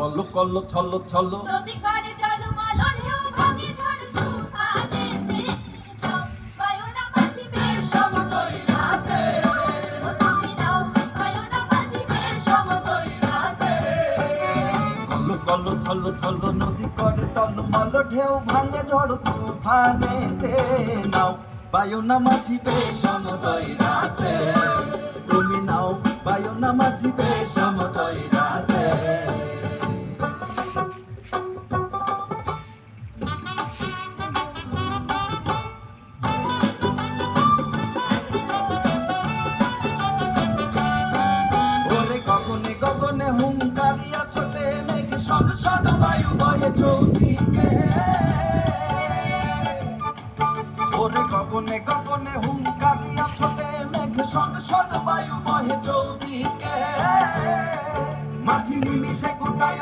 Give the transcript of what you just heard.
কল্লো কল্লো ছল্লো ছল্লো নদী করে টলমল ঢেউ ভাঙে ঝড় তুফানেতে যাও বায়ুনা বাজিবে সমতল রাতে ও তুমি নাও বায়ুনা বাজিবে সমতল রাতে কল্লো কল্লো ছল্লো ছল্লো নদী করে টলমল ঢেউ ভাঙে ঝড় তুফানেতে নাও বায়ুনা মাঝিবে সমতল রাতে তুমি নাও বায়ুনা মাঝিবে সমতল রাতে গগনে গগনে হুঙ্কারিয়া ছোটে মেঘ সদ সদ বায়ু বয়ে চৌদিকে ওরে গগনে গগনে হুঙ্কারিয়া ছোটে মেঘ সদ সদ বায়ু বয়ে চৌদিকে মাঝি নিমিষে গোটায়